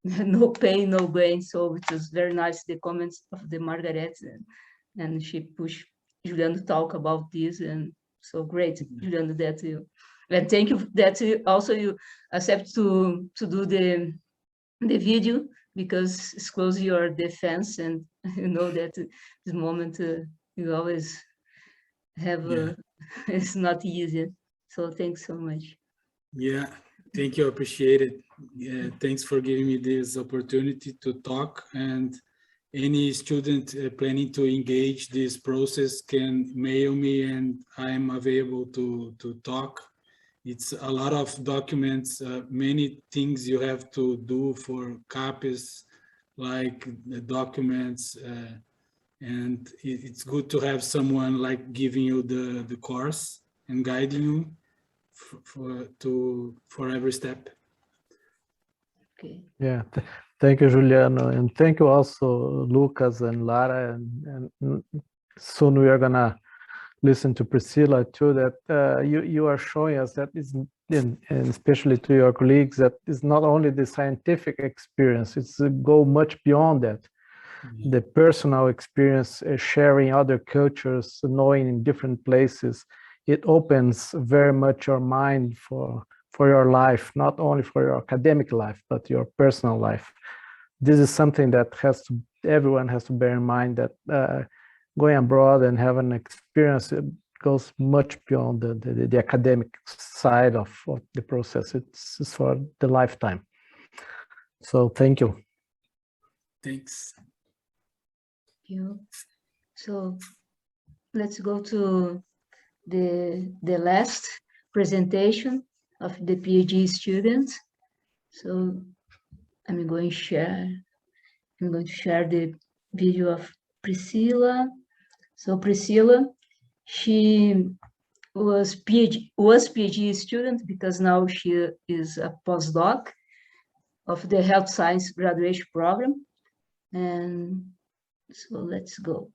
S2: no pain, no gain. So it was very nice, the comments of the Margaret, and she pushed Juliano to talk about this, and so great, Juliano, that you, and thank you that you also you accept to do the video, because it's close to your defense, and you know that this moment you always have it's not easy. So thanks so much.
S7: Yeah, thank you. Appreciate it. Yeah, thanks for giving me this opportunity to talk. And any student planning to engage this process can mail me, and I'm available to talk. It's a lot of documents, many things you have to do for CAPES, like the documents, and it's good to have someone like giving you the course and guiding you for every step.
S2: Okay.
S3: Yeah, thank you, Juliano, and thank you also, Lucas and Lara, and soon we are gonna listen to Priscilla too. That you are showing us that is, and especially to your colleagues, that is not only the scientific experience; it's go much beyond that. Mm-hmm. The personal experience, sharing other cultures, knowing in different places, it opens very much your mind for your life, not only for your academic life, but your personal life. This is something that everyone has to bear in mind, that going abroad and have an experience, it goes much beyond the academic side of the process. It's for the lifetime. So thank you.
S7: Thanks.
S2: Thank you. So let's go to the last presentation of the PhD students. So I'm going to share the video of Priscilla. So Priscilla, she was PhD student, because now she is a postdoc of the health science graduation program. And so let's go.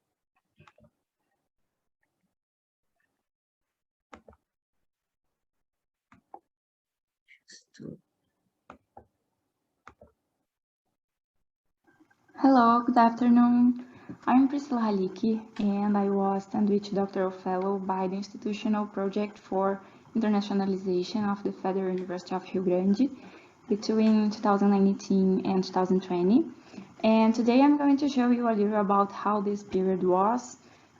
S8: Hello, good afternoon. I'm Priscilla Haliki, and I was Sandwich Doctoral Fellow by the Institutional Project for Internationalization of the Federal University of Rio Grande between 2019 and 2020. And today I'm going to show you a little about how this period was,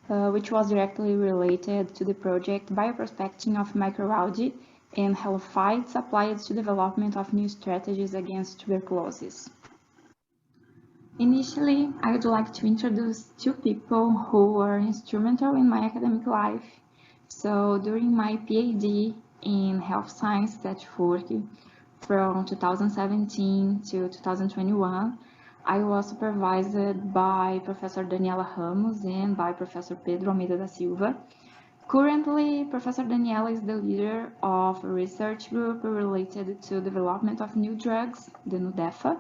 S8: which was directly related to the project Bioprospecting of microalgae and halophytes applied to development of new strategies against tuberculosis. Initially, I would like to introduce two people who were instrumental in my academic life. So during my PhD in health science at FURG from 2017 to 2021, I was supervised by Professor Daniela Ramos and by Professor Pedro Almeida da Silva. Currently, Professor Daniela is the leader of a research group related to development of new drugs, the NUDEFA,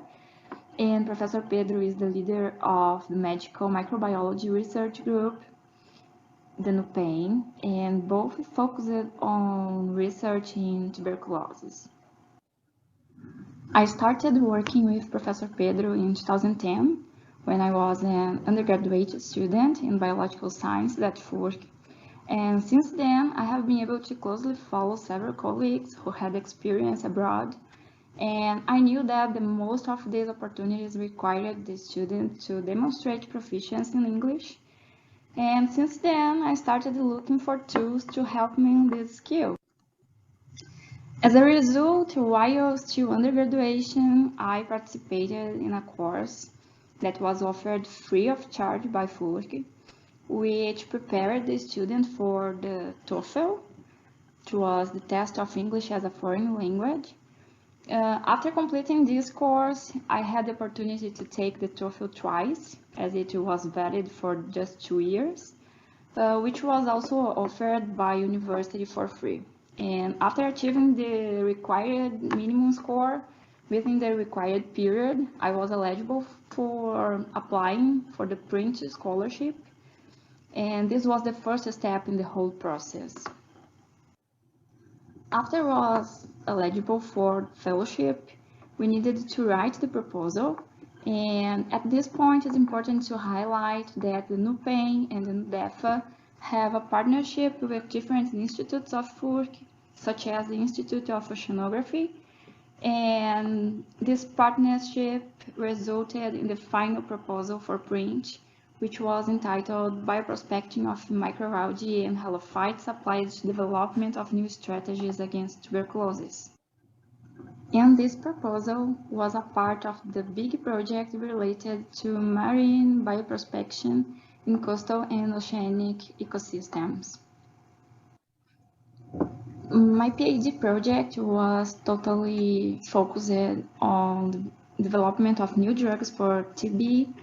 S8: and Professor Pedro is the leader of the Medical Microbiology Research Group, the NUPAIN, and both focused on research in tuberculosis. I started working with Professor Pedro in 2010, when I was an undergraduate student in biological science at FURG. And since then, I have been able to closely follow several colleagues who had experience abroad. And I knew that the most of these opportunities required the student to demonstrate proficiency in English. And since then, I started looking for tools to help me in this skill. As a result, while still undergraduation, I participated in a course that was offered free of charge by FURG, which prepared the student for the TOEFL, which was the test of English as a foreign language. After completing this course, I had the opportunity to take the TOEFL twice, as it was valid for just 2 years, which was also offered by University for free. And after achieving the required minimum score within the required period, I was eligible for applying for the PrInt scholarship. and this was the first step in the whole process. After I was eligible for fellowship, we needed to write the proposal, and at this point it's important to highlight that the NUPEN and the NUDEFA have a partnership with different institutes of FURG, such as the Institute of Oceanography, and this partnership resulted in the final proposal for PrInt, which was entitled Bioprospecting of Microalgae and Halophytes Applied to Development of New Strategies Against Tuberculosis. And this proposal was a part of the big project related to marine bioprospection in coastal and oceanic ecosystems. My PhD project was totally focused on the development of new drugs for TB,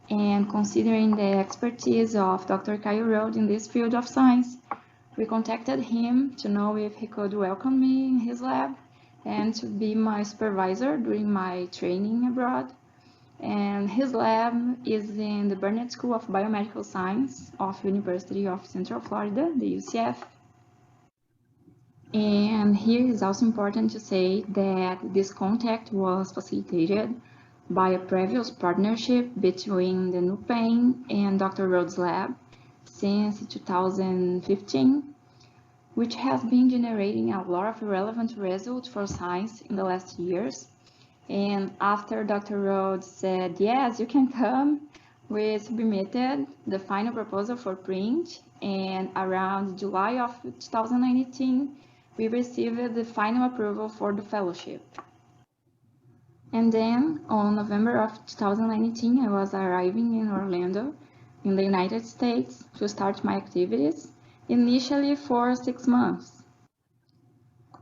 S8: and considering the expertise of Dr. Caio Rode in this field of science, we contacted him to know if he could welcome me in his lab and to be my supervisor during my training abroad. And his lab is in the Burnett School of Biomedical Science of University of Central Florida, the UCF. And here is also important to say that this contact was facilitated by a previous partnership between the NUPEN and Dr. Rode's lab since 2015, which has been generating a lot of relevant results for science in the last years. And after Dr. Rode said, yes, you can come, we submitted the final proposal for PrInt, and around July of 2019, we received the final approval for the fellowship. And then on November of 2019, I was arriving in Orlando, in the United States, to start my activities, initially for 6 months.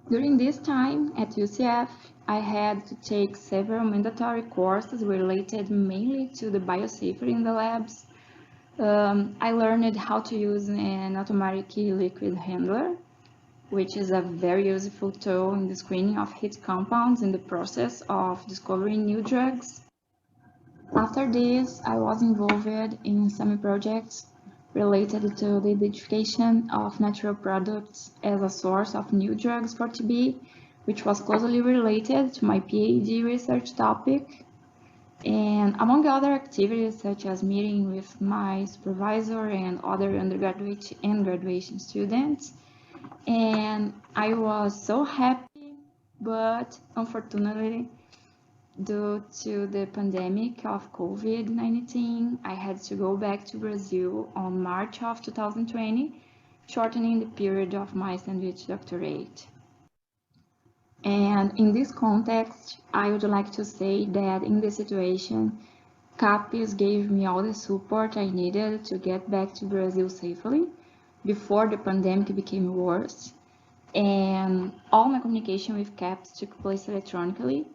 S8: During this time at UCF, I had to take several mandatory courses related mainly to the biosafety in the labs. I learned how to use an automatic liquid handler, which is a very useful tool in the screening of hit compounds in the process of discovering new drugs. After this, I was involved in some projects related to the identification of natural products as a source of new drugs for TB, which was closely related to my PhD research topic. And among other activities, such as meeting with my supervisor and other undergraduate and graduation students. And I was so happy, but unfortunately, due to the pandemic of COVID-19, I had to go back to Brazil on March of 2020, shortening the period of my sandwich doctorate. And in this context, I would like to say that in this situation, CAPES gave me all the support I needed to get back to Brazil safely before the pandemic became worse. And all my communication with CAPES took place electronically,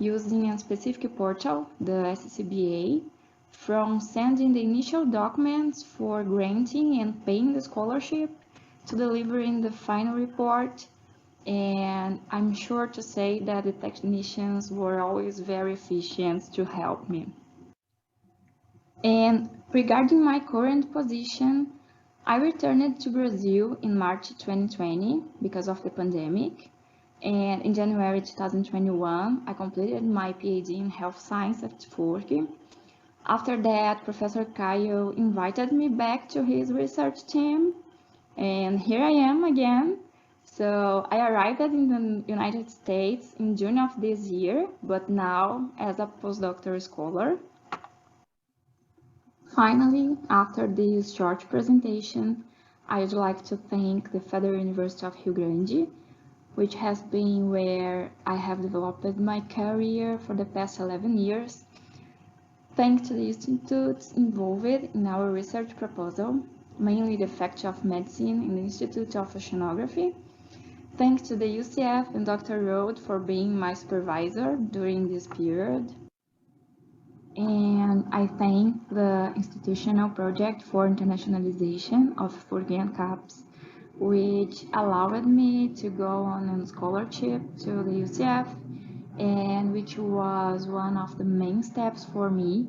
S8: using a specific portal, the SCBA, from sending the initial documents for granting and paying the scholarship to delivering the final report. And I'm sure to say that the technicians were always very efficient to help me. And regarding my current position, I returned to Brazil in March 2020 because of the pandemic. And in January 2021, I completed my PhD in health science at FURG. After that, Professor Caio invited me back to his research team, and here I am again. So I arrived in the United States in June of this year, but now as a postdoctoral scholar. Finally, after this short presentation, I would like to thank the Federal University of Rio Grande, which has been where I have developed my career for the past 11 years. Thanks to the institutes involved in our research proposal, mainly the Faculty of Medicine and the Institute of Oceanography. Thanks to the UCF and Dr. Rode for being my supervisor during this period. And I thank the institutional project for internationalization of FURG and CAPES, which allowed me to go on a scholarship to the UCF, and which was one of the main steps for me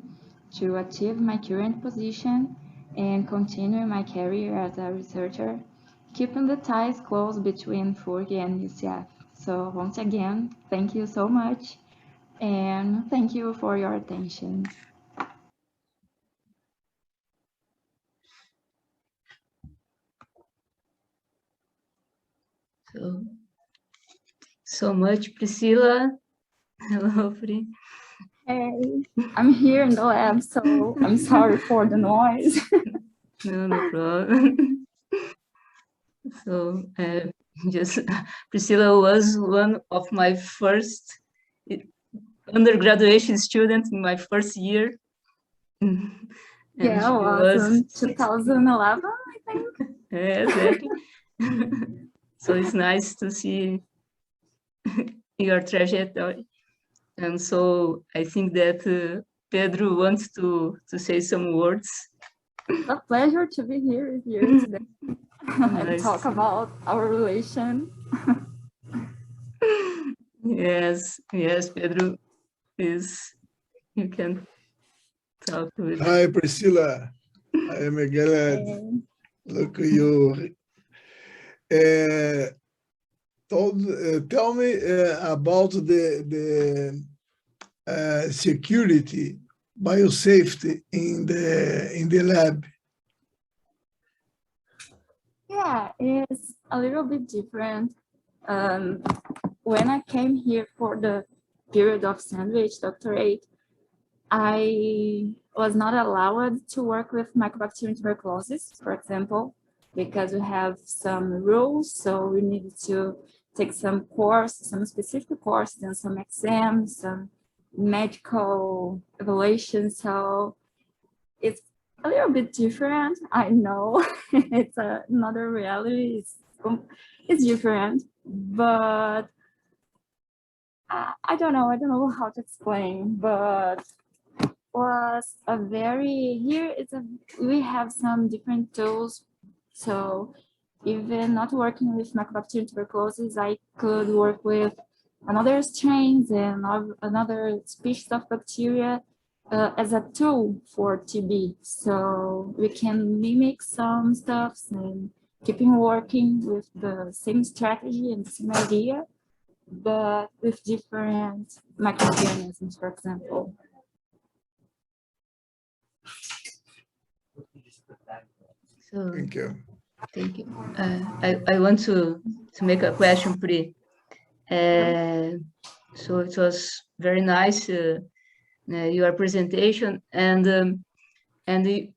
S8: to achieve my current position and continue my career as a researcher, keeping the ties close between FURG and UCF. So once again, thank you so much, and thank you for your attention.
S2: So much, Priscilla. Hello, Pri.
S8: Hey, I'm here in the lab, so I'm sorry for the noise.
S2: No problem. So just Priscilla was one of my first undergraduate students in my first year. And
S8: yeah, it was in 2011, I think.
S2: Yeah, exactly. So it's nice to see your trajectory. And so I think that Pedro wants to say some words.
S8: It's a pleasure to be here with you today and talk about our relation.
S2: Yes, Pedro is, you can talk with.
S9: Hi, Priscilla. I am glad. Look at you. Tell me about the security, biosafety in the lab.
S8: Yeah, it's a little bit different. When I came here for the period of sandwich doctorate, I was not allowed to work with mycobacterium tuberculosis, for example, because we have some rules. So we needed to take some course, some specific courses and some exams, some medical evaluation. So it's a little bit different. I know it's another reality. It's different, but I don't know how to explain, but was a very, we have some different tools. So even not working with mycobacterium tuberculosis, I could work with another strains and another species of bacteria as a tool for TB. So we can mimic some stuffs and keeping working with the same strategy and the same idea, but with different microorganisms, for example.
S2: So,
S9: thank you.
S2: Thank you. I want to make a question, Pri. So it was very nice your presentation, and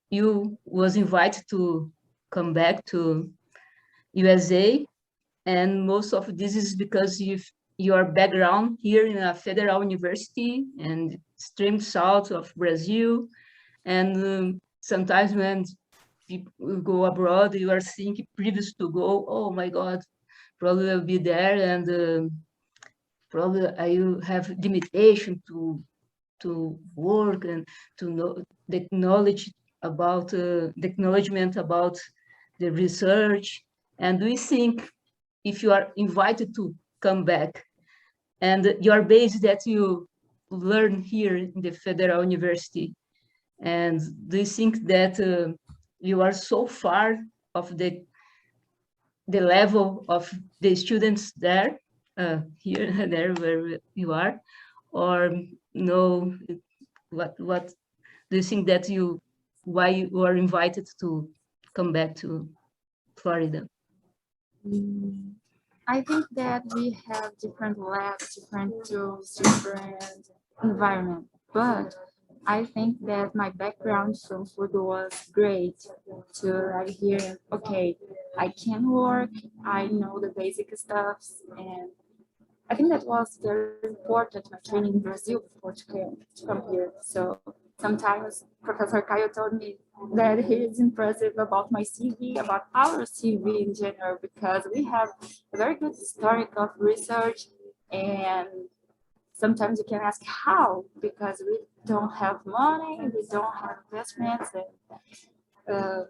S2: you was invited to come back to USA, and most of this is because your background here in a federal university and extreme south of Brazil, and sometimes when people go abroad, you are thinking previous to go, oh my God, probably I'll be there, and probably I will have limitation to work and to know the knowledge about the acknowledgement about the research. And we think if you are invited to come back and your base that you learn here in the Federal University, and do you think that you are so far of the level of the students there, here, there where you are, or no? What do you think that why you were invited to come back to Florida?
S8: I think that we have different labs, different tools, different environment, but I think that my background from food was great to hear, okay, I can work, I know the basic stuffs, and I think that was very important, my training in Brazil before to come here. So sometimes Professor Caio told me that he is impressive about my CV, about our CV in general, because we have a very good historic of research, and sometimes you can ask how, because we don't have money, we don't have investments, and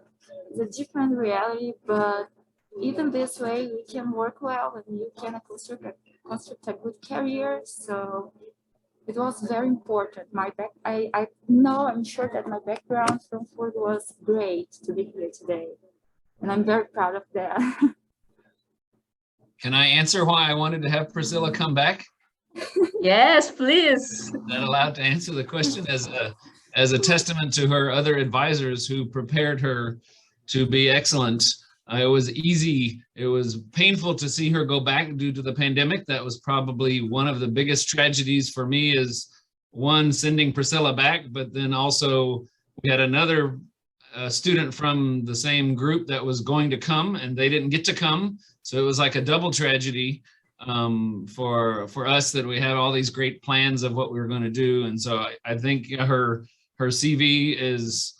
S8: it's a different reality, but even this way we can work well and you can construct a good career. So it was very important. I know, I'm sure that my background from food was great to be here today. And I'm very proud of that.
S10: Can I answer why I wanted to have Priscilla come back?
S2: Yes, please.
S10: Is that allowed to answer the question as a testament to her other advisors who prepared her to be excellent? It was easy. It was painful to see her go back due to the pandemic. That was probably one of the biggest tragedies for me, is one, sending Priscilla back, but then also we had another student from the same group that was going to come and they didn't get to come. So it was like a double tragedy for us, that we had all these great plans of what we were going to do. And so I think her CV is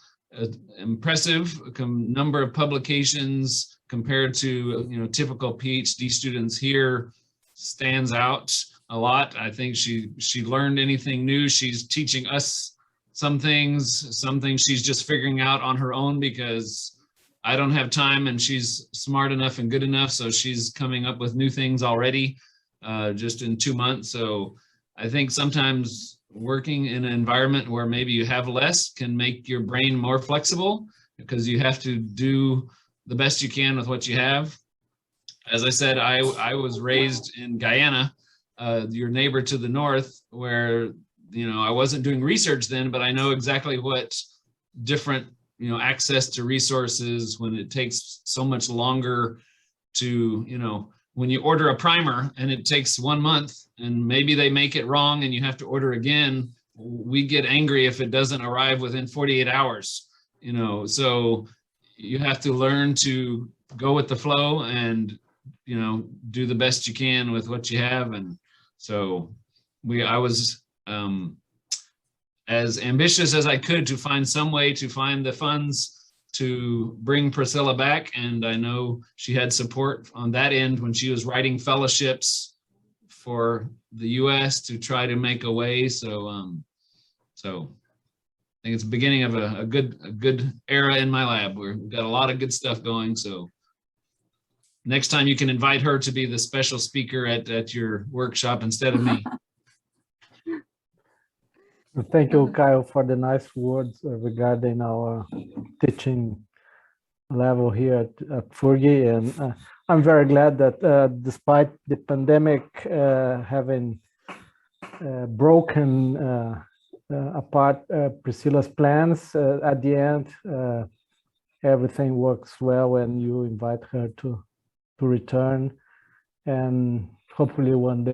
S10: impressive. Number of publications compared to typical PhD students here stands out a lot. I think she learned anything new. She's teaching us some things she's just figuring out on her own, because I don't have time and she's smart enough and good enough. So she's coming up with new things already just in 2 months. So I think sometimes working in an environment where maybe you have less can make your brain more flexible, because you have to do the best you can with what you have. As I said, I was raised in Guyana, your neighbor to the north, where I wasn't doing research then, but I know exactly what different access to resources, when it takes so much longer to when you order a primer and it takes 1 month and maybe they make it wrong and you have to order again, we get angry if it doesn't arrive within 48 hours, so you have to learn to go with the flow and, do the best you can with what you have. And so I was as ambitious as I could to find some way to find the funds to bring Priscilla back. And I know she had support on that end when she was writing fellowships for the US to try to make a way. So so I think it's the beginning of a good era in my lab. We've got a lot of good stuff going. So next time you can invite her to be the special speaker at your workshop instead of me.
S3: Thank you, Kyle, for the nice words regarding our teaching level here at PrInt-FURG. And I'm very glad that despite the pandemic having broken apart Priscilla's plans, at the end, everything works well when you invite her to return. And hopefully one day